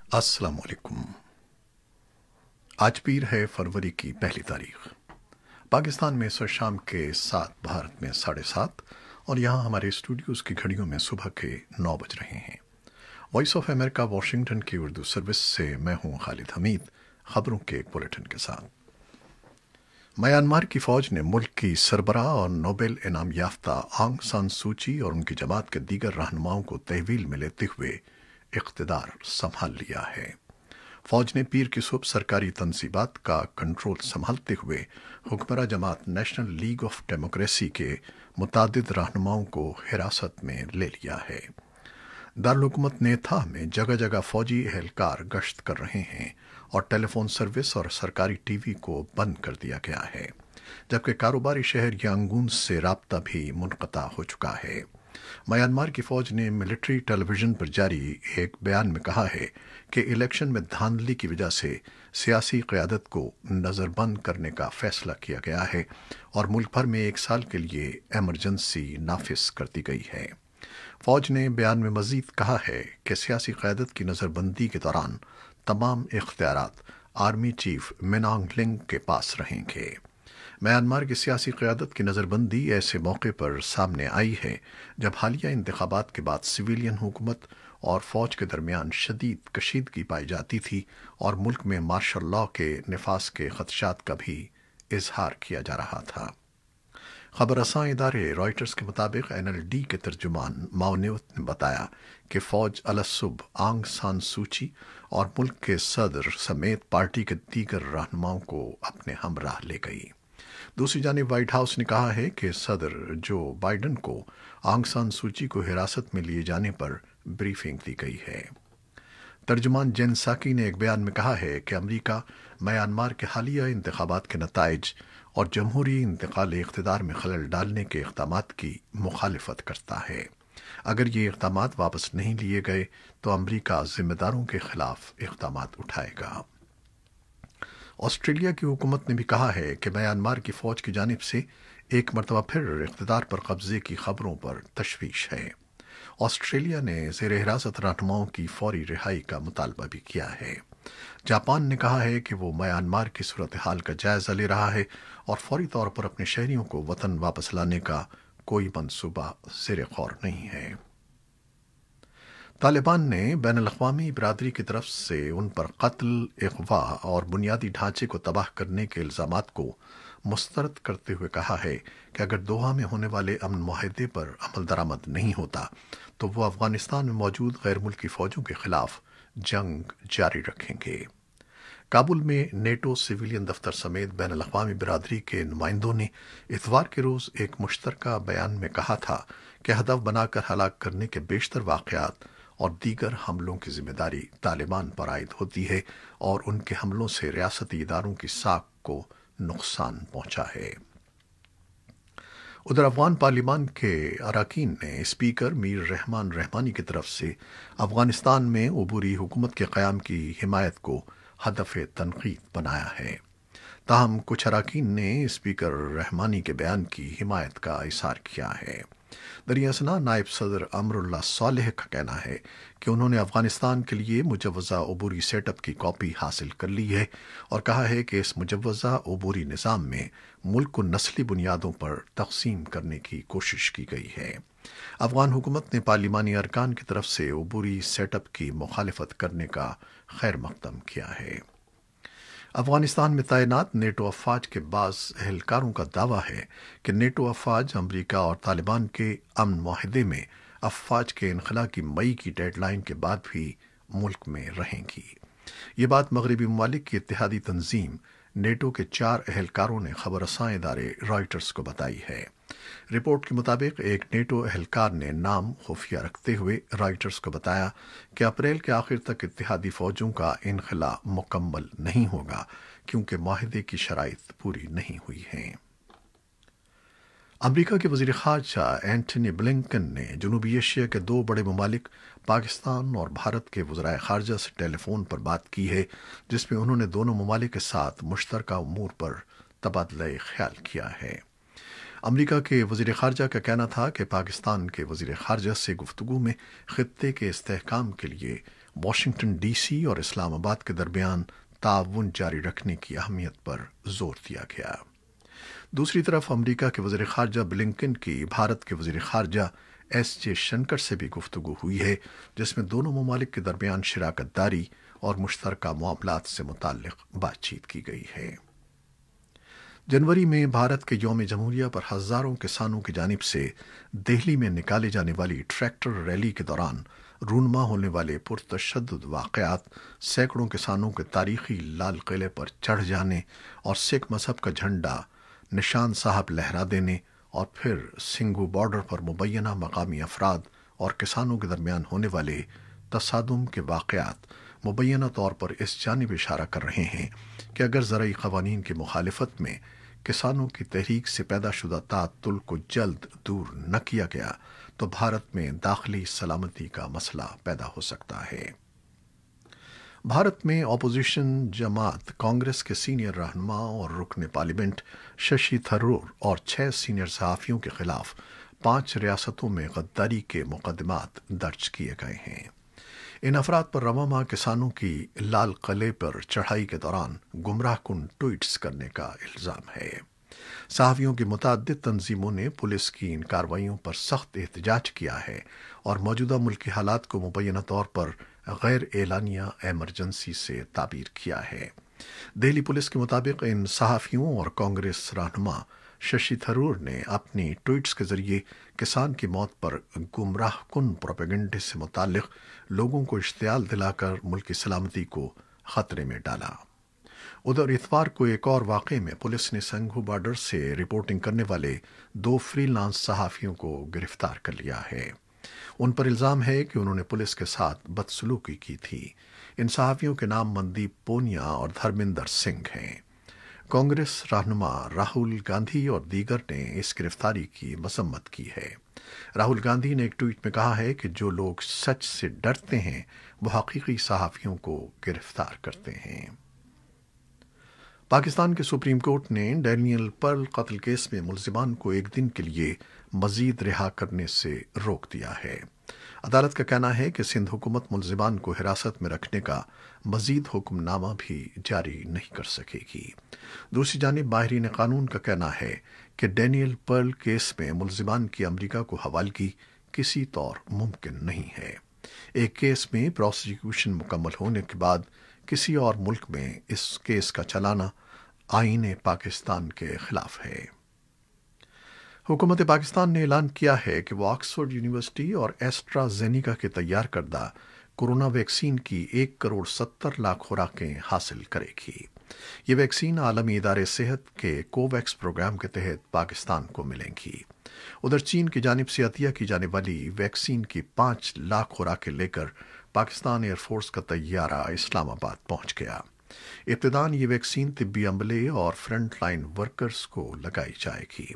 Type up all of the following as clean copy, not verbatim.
अस्सलाम वालेकुम। आज पीर है फरवरी की पहली तारीख। पाकिस्तान में इस वक्त शाम के 7, भारत में 7:30 और यहाँ हमारे स्टूडियोज़ की घड़ियों में सुबह के 9 बज रहे हैं। वॉइस ऑफ अमेरिका वाशिंगटन की उर्दू सर्विस से मैं हूँ खालिद हमीद, खबरों के एक बुलेटिन के साथ। म्यांमार की फौज ने मुल्क की सरबराह और नोबेल इनाम याफ्ता आंग सान सूची और उनकी जमात के दीगर रहनुमाओं को तहवील में लेते हुए इख्तिदार संभाल लिया है। फौज ने पीर की सुबह सरकारी तनसीबात का कंट्रोल संभालते हुए हुक्मरान जमात नेशनल लीग ऑफ डेमोक्रेसी के मुतादिद रहनुमाओं को हिरासत में ले लिया है। दारुल-हुकूमत नेथा में जगह जगह फौजी एहलकार गश्त कर रहे हैं और टेलीफोन सर्विस और सरकारी टीवी को बंद कर दिया गया है, जबकि कारोबारी शहर यांगून से राब्ता भी मुनक़ता हो चुका है। म्यांमार की फौज ने मिलिट्री टेलीविजन पर जारी एक बयान में कहा है कि इलेक्शन में धांधली की वजह से सियासी क़यादत को नज़रबंद करने का फैसला किया गया है और मुल्क भर में 1 साल के लिए एमरजेंसी नाफिज कर दी गई है। फौज ने बयान में मजीद कहा है कि सियासी क़यादत की नज़रबंदी के दौरान तमाम इख्तियारात आर्मी चीफ मिनांग लिंग के पास रहेंगे। म्यांमार की सियासी क़यादत की नज़रबंदी ऐसे मौके पर सामने आई है जब हालिया इंतखाबात के बाद सिविलियन हुकूमत और फ़ौज के दरमियान शदीद कशीदगी पाई जाती थी और मुल्क में मार्शल लॉ के निफाज के खदशात का भी इजहार किया जा रहा था। खबर रसां इदारे रॉयटर्स के मुताबिक NLD के तर्जुमान माओनेवत ने बताया कि फ़ौज अलसुबह आंग सान सूची और मुल्क के सदर समेत पार्टी के दीगर रहनुमाओं को अपने हमराह ले गई। दूसरी जानिब व्हाइट हाउस ने कहा है कि सदर जो बाइडन को आंग सान सूची को हिरासत में लिए जाने पर ब्रीफिंग दी गई है। तर्जुमान जेन साकी ने एक बयान में कहा है कि अमरीका म्यांमार के हालिया इंतखाबात के नताइज और जमहूरी इंतकाल इख्तिदार में खलल डालने के इक़दामात की मुखालिफत करता है। अगर ये इक़दामात वापस नहीं लिए गए तो अमरीका जिम्मेदारों के खिलाफ इक़दामात उठाएगा। ऑस्ट्रेलिया की हुकूमत ने भी कहा है कि म्यांमार की फ़ौज की जानिब से एक मरतबा फिर इक़्तिदार पर कब्ज़े की खबरों पर तशवीश है। ऑस्ट्रेलिया ने ज़ेर हिरासत रहनुमाओं की फौरी रिहाई का मुतालबा भी किया है। जापान ने कहा है कि वो म्यांमार की सूरत हाल का जायज़ा ले रहा है और फौरी तौर पर अपने शहरियों को वतन वापस लाने का कोई मंसूबा ज़ेर गौर नहीं है। तालिबान ने बैनुल-अक़वामी बिरादरी की तरफ से उन पर कत्ल, अग़वा और बुनियादी ढांचे को तबाह करने के इल्ज़ामात को मुस्तरद करते हुए कहा है कि अगर दोहा में होने वाले अमन मुआहदे पर अमल दरामद नहीं होता तो वो अफ़गानिस्तान में मौजूद गैर मुल्की फ़ौजों के खिलाफ जंग जारी रखेंगे। काबुल में नेटो सिविलियन दफ्तर समेत बैनुल-अक़वामी बिरादरी के नुमाइंदों ने इतवार के रोज़ एक मुश्तरका बयान में कहा था कि हदफ बनाकर हलाक करने के बेशतर वाक़यात और दीगर हमलों की जिम्मेदारी तालिबान पर आयद होती है और उनके हमलों से रियासती इदारों की साख को नुकसान पहुंचा है। उधर अफगान पार्लिमान के अरकान ने स्पीकर मीर रहमान रहमानी की तरफ से अफगानिस्तान में अबूरी हुकूमत के क़याम की हिमायत को हदफ तनकीद बनाया है। ताहम कुछ अरकान ने स्पीकर रहमानी के बयान की हिमायत का इज़हार किया है। दरियासना नायब सदर अमरुल्लाह सालेह का कहना है कि उन्होंने अफगानिस्तान के लिए मुजव्वज़ा अबूरी सेटअप की कॉपी हासिल कर ली है और कहा है कि इस मुजव्वज़ा अबूरी निज़ाम में मुल्क को नस्ली बुनियादों पर तक़सीम करने की कोशिश की गई है। अफगान हुकूमत ने पार्लिमानी अरकान की तरफ से अबूरी सेटअप की मुखालिफत करने का खैर मकदम किया है। अफगानिस्तान में तैनात नेटो अफवाज के बाज़ एहलकारों का दावा है कि नेटो अफवाज अमरीका और तालिबान के अमन मुआहदे में अफवाज के इनखला की मई की डेडलाइन के बाद भी मुल्क में रहेंगी। ये बात मगरबी ममालिक की इत्तेहादी तंजीम नेटो के 4 एहलकारों ने खबर रसां इदारे रॉयटर्स को बताई है। रिपोर्ट के मुताबिक एक नेटो एहलकार ने नाम खुफिया रखते हुए रॉयटर्स को बताया कि अप्रैल के आखिर तक इत्तेहादी फ़ौजों का इनखला मुकम्मल नहीं होगा क्योंकि मुआहदे की शराइत पूरी नहीं हुई हैं। अमरीका के वज़ीर ख़ारजा एंटनी ब्लिंकन ने जनूबी एशिया के 2 बड़े ममालिक पाकिस्तान और भारत के वज़राए ख़ारजा से टेलीफोन पर बात की है, जिसमें उन्होंने दोनों ममालिक के साथ मुश्तरका उमूर पर तबादला ख्याल किया है। अमरीका के वज़ीर ख़ारजा का कहना था कि पाकिस्तान के वज़ीर ख़ारजा से गुफ्तगू में ख़ित्ते के इस्तेहकाम के लिए वॉशिंगटन डीसी और इस्लामाबाद के दरमियान ताउन जारी रखने की अहमियत पर जोर दिया गया। दूसरी तरफ अमेरिका के वज़ीर ख़ारजा ब्लिंकन की भारत के वज़ीर ख़ारजा एस जयशंकर से भी गुफ्तगू हुई है, जिसमें दोनों ममालिक के दरमियान शराकत दारी और मुश्तरका मामलात से मुताल्लिक़ बातचीत की गई है। जनवरी में भारत के यौम जमहूरिया पर हज़ारों किसानों की जानिब से दिल्ली में निकाले जाने वाली ट्रैक्टर रैली के दौरान रूनमा होने वाले पुरतशद्दुद वाक़यात, सैकड़ों किसानों के तारीखी लाल किले पर चढ़ जाने और सिख मजहब का झंडा निशान साहब लहरा देने और फिर सिंघू बॉर्डर पर मुबैना मकामी अफराद और किसानों के दरमियान होने वाले तसादुम के वाक़यात मुबैना तौर पर इस जानिब इशारा कर रहे हैं कि अगर ज़राई क़वानीन की मुखालिफत में किसानों की तहरीक से पैदा शुदा ताअत्तुल को जल्द दूर न किया गया तो भारत में दाखिली सलामती का मसला पैदा हो सकता है। भारत में अपोजिशन जमात कांग्रेस के सीनियर रहनुमा और रुकन पार्लियामेंट शशि थरूर और 6 सीनियर सहाफ़ियों के खिलाफ 5 रियासतों में गद्दारी के मुकदमात दर्ज किए गए हैं। इन अफराद पर रवा माह किसानों की लाल किले पर चढ़ाई के दौरान गुमराह कुन ट्वीट्स करने का इल्ज़ाम है। सहाफ़ियों की मुतअद्दिद तंजीमों ने पुलिस की इन कार्रवाइयों पर सख्त एहतजाज किया है और मौजूदा मुल्की हालात को मुबैना तौर पर गैर एलानिया एमरजेंसी से ताबीर किया है। दिल्ली पुलिस के मुताबिक इन सहाफ़ियों और कांग्रेस रहनुमा शशि थरूर ने अपनी ट्वीट्स के जरिए किसान की मौत पर गुमराह कुन प्रोपेगेंडे से मुताल्लिक़ लोगों को इश्तियाल दिलाकर मुल्क की सलामती को खतरे में डाला। उधर इतवार को एक और वाक़े में पुलिस ने संघू बॉर्डर से रिपोर्टिंग करने वाले 2 फ्रीलांस सहाफ़ियों को गिरफ्तार कर लिया है। उन पर इल्ज़ाम है कि उन्होंने पुलिस के साथ बदसलूकी की थी। इन सहाफ़ियों के नाम मनदीप पूनिया और धर्मिंदर सिंह हैं। कांग्रेस रहनुमा राहुल गांधी और दीगर ने इस गिरफ्तारी की मसम्मत की है। राहुल गांधी ने एक ट्वीट में कहा है कि जो लोग सच से डरते हैं वो हकीकी सहाफ़ियों को गिरफ्तार करते हैं। पाकिस्तान के सुप्रीम कोर्ट ने डैनियल पर्ल कत्ल केस में मुल्जिमान को एक दिन के लिए मजीद रिहा करने से रोक दिया है। अदालत का कहना है कि सिंध हुकूमत मुल्जिमान को हिरासत में रखने का मजीद हुक्मनामा भी जारी नहीं कर सकेगी। दूसरी जानिब माहिरीन कानून का कहना है कि डैनियल पर्ल केस में मुल्जिमान की अमरीका को हवालगी किसी तौर मुमकिन नहीं है। एक केस में प्रोसिक्यूशन मुकम्मल होने के बाद किसी और मुल्क में इस केस का चलाना आईन पाकिस्तान के खिलाफ है। हुकूमत पाकिस्तान ने ऐलान किया है कि वो ऑक्सफोर्ड यूनिवर्सिटी और एस्ट्राजेनिका के तैयार करदा कोरोना वैक्सीन की 1,70,00,000 खुराकें हासिल करेगी। ये वैक्सीन आलमी इदारे सेहत के कोवैक्स प्रोग्राम के तहत पाकिस्तान को मिलेंगी। उधर चीन की जानिब से अतिया की जाने वाली वैक्सीन की 5 लाख खुराकें लेकर पाकिस्तान एयरफोर्स का तैयारा इस्लामाबाद पहुंच गया। इब्तिदान ये वैक्सीन तिब्बी अमले और फ्रंट लाइन वर्कर्स को लगाई जाएगी।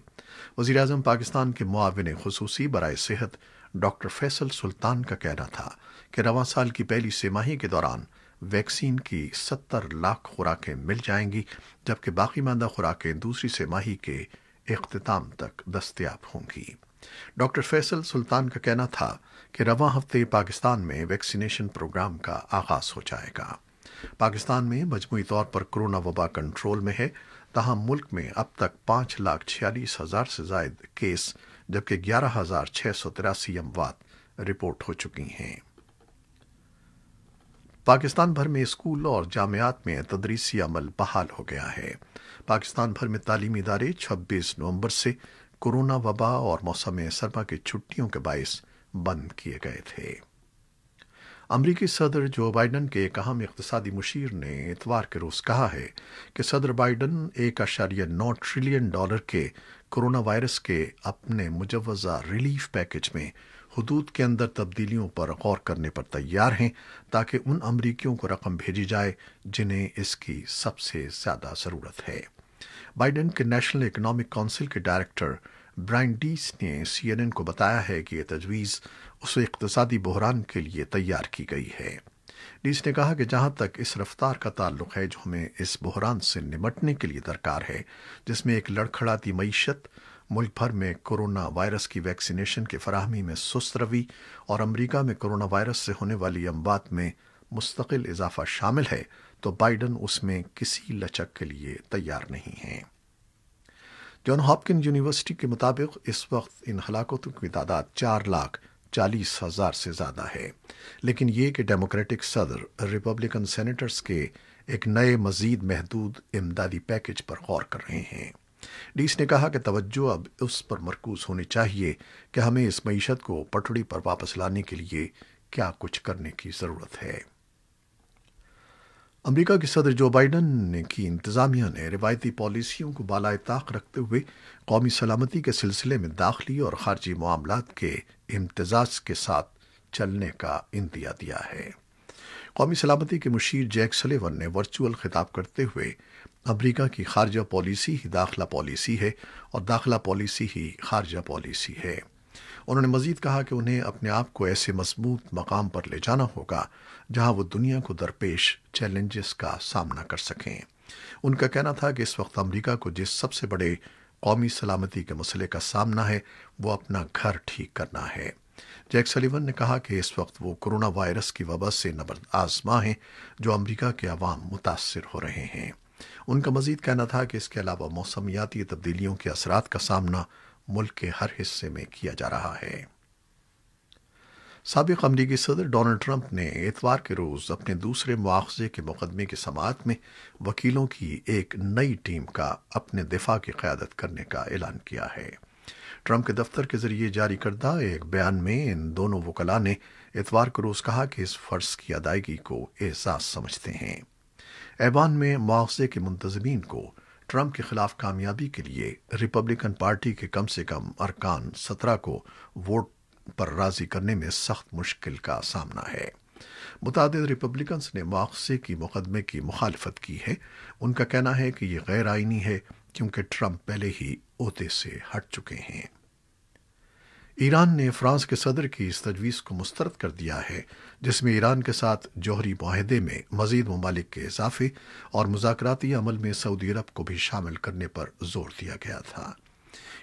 वज़ीर आज़म पाकिस्तान के मुआविन खुसूसी बराए सेहत डॉक्टर फैसल सुल्तान का कहना था कि रवां साल की पहली तिमाही के दौरान वैक्सीन की 70 लाख खुराकें मिल जाएंगी, जबकि बाकी मांदा खुराकें दूसरी तिमाही के इख्तिताम तक दस्तयाब होंगी। डॉक्टर फैसल सुल्तान का कहना था कि रवां हफ्ते पाकिस्तान में वैक्सीनेशन प्रोग्राम का आगाज हो जाएगा। पाकिस्तान में मजमूई तौर पर कोरोना वबा कंट्रोल में है, ताहम मुल्क में अब तक 5,46,000 से जायद केस जबकि 11,683 अमवात रिपोर्ट हो चुकी हैं। पाकिस्तान भर में स्कूल और जामियात में तदरीसी अमल बहाल हो गया है। पाकिस्तान भर में तालीमी इदारे 26 नवंबर से कोरोना वबा और मौसम सरमा की छुट्टियों के बायस बंद किए गए थे। अमरीकी सदर जो बाइडन के एक अहम इक़्तिसादी मुशीर ने इतवार के रोज़ कहा है कि सदर बाइडन $1.9 ट्रिलियन के कोरोना वायरस के अपने मुजव्वज़ा रिलीफ पैकेज में हुदूद के अंदर तब्दीलियों पर गौर करने पर तैयार हैं, ताकि उन अमरीकियों को रकम भेजी जाए जिन्हें इसकी सबसे ज़्यादा ज़रूरत है। बाइडन के नेशनल इकोनॉमिक काउंसिल के डायरेक्टर ब्रायन डीस ने CNN को बताया है कि यह तजवीज़ उस इक़्तिसादी बहरान के लिए तैयार की गई है। डीस ने कहा कि जहां तक इस रफ्तार का ताल्लुक है जो हमें इस बहरान से निमटने के लिए दरकार है, जिसमें एक लड़खड़ाती मईशत, मुल्क भर में कोरोना वायरस की वैक्सीनेशन की फराहमी में सुस्त रवी और अमरीका में कोरोना वायरस से होने वाली अमवात में مستقل اضافہ شامل ہے تو بائیڈن اس میں کسی لچک کے لیے تیار نہیں ہیں۔ جان ہاپکن یونیورسٹی کے مطابق اس وقت ان ہلاکتوں کی تعداد 4,40,000 سے زیادہ ہے، لیکن یہ کہ ڈیموکریٹک صدر ریپبلکن سینیٹرز کے ایک نئے مزید محدود امدادی پیکج پر غور کر رہے ہیں۔ ڈیس نے کہا کہ توجہ اب اس پر مرکوز ہونی چاہیے کہ ہمیں اس معیشت کو پٹڑی پر واپس لانے کے لیے کیا کچھ کرنے کی ضرورت ہے۔ امریکہ کے صدر جو بائیڈن کی انتظامیہ نے روایتی پالیسیوں کو بالائے طاق رکھتے ہوئے قومی سلامتی کے سلسلے میں داخلی اور خارجی معاملات کے امتزاج کے ساتھ چلنے کا عندیہ دیا ہے۔ قومی سلامتی کے مشیر جیک سلیون نے ورچوئل خطاب کرتے ہوئے امریکہ کی خارجہ پالیسی ہی داخلہ پالیسی ہے اور داخلہ پالیسی ہی خارجہ پالیسی ہے۔ انہوں نے مزید کہا کہ انہیں اپنے آپ کو ایسے مضبوط مقام پر لے جانا ہوگا جہاں وہ دنیا کو درپیش چیلنجز کا سامنا کر سکیں۔ ان کا کہنا تھا کہ اس وقت امریکہ کو جس سب سے بڑے قومی سلامتی کے مسئلے کا سامنا ہے وہ اپنا گھر ٹھیک کرنا ہے۔ جیک سلیون نے کہا کہ اس وقت وہ کرونا وائرس کی وبا سے نبرد آزما ہیں جو امریکہ کے عوام متاثر ہو رہے ہیں۔ ان کا مزید کہنا تھا کہ اس کے علاوہ موسمیاتی تبدیلیوں کے اثرات کا سامنا ملک کے ہر حصے میں کیا جا رہا ہے۔ سابق امریکی صدر ڈونلڈ ٹرمپ نے اتوار کے روز اپنے دوسرے مواخذے کے مقدمے کی سماعت میں وکیلوں کی ایک نئی ٹیم کا اپنے دفاع کی قیادت کرنے کا اعلان کیا ہے۔ ٹرمپ کے دفتر کے ذریعے جاری کردہ ایک بیان میں ان دونوں وکلاء نے اتوار کے روز کہا کہ اس فرض کی ادائیگی کو اعزاز سمجھتے ہیں۔ ایوان میں مواخذے کے منتظمین کو ٹرمپ کے خلاف کامیابی کے لیے ریپبلکن پارٹی کے کم سے کم ارکان 17 کو ووٹ پر راضی کرنے میں سخت مشکل کا سامنا ہے۔ متعدد ریپبلکنز نے مواخذے کی مقدمے کی مخالفت کی ہے۔ ان کا کہنا ہے کہ یہ غیر آئینی ہے کیونکہ ٹرمپ پہلے ہی عہدے سے ہٹ چکے ہیں۔ ایران نے فرانس کے صدر کی اس تجویز کو مسترد کر دیا ہے جس میں ایران کے ساتھ جوہری معاہدے میں مزید ممالک کے اضافے اور مذاکراتی عمل میں سعودی عرب کو بھی شامل کرنے پر زور دیا گیا تھا۔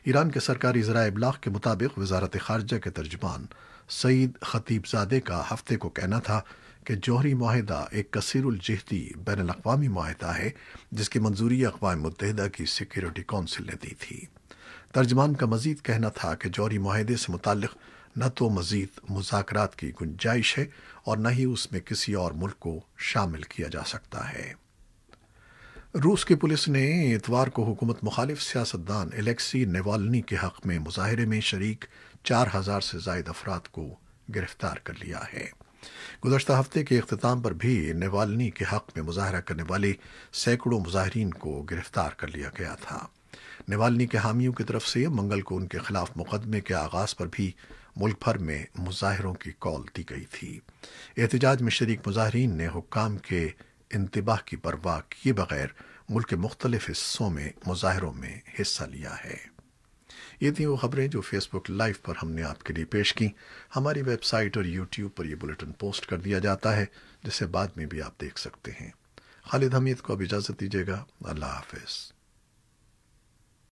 ایران کے سرکاری ذرائع ابلاغ کے مطابق وزارت خارجہ کے ترجمان سعید خطیب زادے کا ہفتے کو کہنا تھا کہ جوہری معاہدہ ایک کثیر الجہتی بین الاقوامی معاہدہ ہے جس کی منظوری اقوام متحدہ کی سیکیورٹی کونسل نے دی تھی۔ ترجمان کا مزید کہنا تھا کہ جوہری معاہدے سے متعلق نہ تو مزید مذاکرات کی گنجائش ہے اور نہ ہی اس میں کسی اور ملک کو شامل کیا جا سکتا ہے۔ روس کی پولیس نے اتوار کو حکومت مخالف سیاستدان الیکسی نیوالنی کے حق میں مظاہرے میں شریک 4,000 سے زائد افراد کو گرفتار کر لیا ہے۔ گزشتہ ہفتے کے اختتام پر بھی نیوالنی کے حق میں مظاہرہ کرنے والے سینکڑوں مظاہرین کو گرفتار کر لیا گیا تھا۔ نیوالنی کے حامیوں کی طرف سے منگل کو ان کے خلاف مقدمے کے آغاز پر بھی ملک بھر میں مظاہروں کی کال دی گئی تھی۔ احتجاج میں شریک مظاہرین نے حکام کے انتباہ کی پرواہ کیے بغیر ملک کے مختلف حصوں میں مظاہروں میں حصہ لیا ہے۔ یہ تھیں وہ خبریں جو فیس بک لائیو پر ہم نے آپ کے لیے پیش کی۔ ہماری ویب سائٹ اور یوٹیوب پر یہ بلیٹن پوسٹ کر دیا جاتا ہے جسے بعد میں بھی آپ دیکھ سکتے ہیں۔ خالد حمید کو اب اجازت دیجیے گا۔ اللہ حافظ۔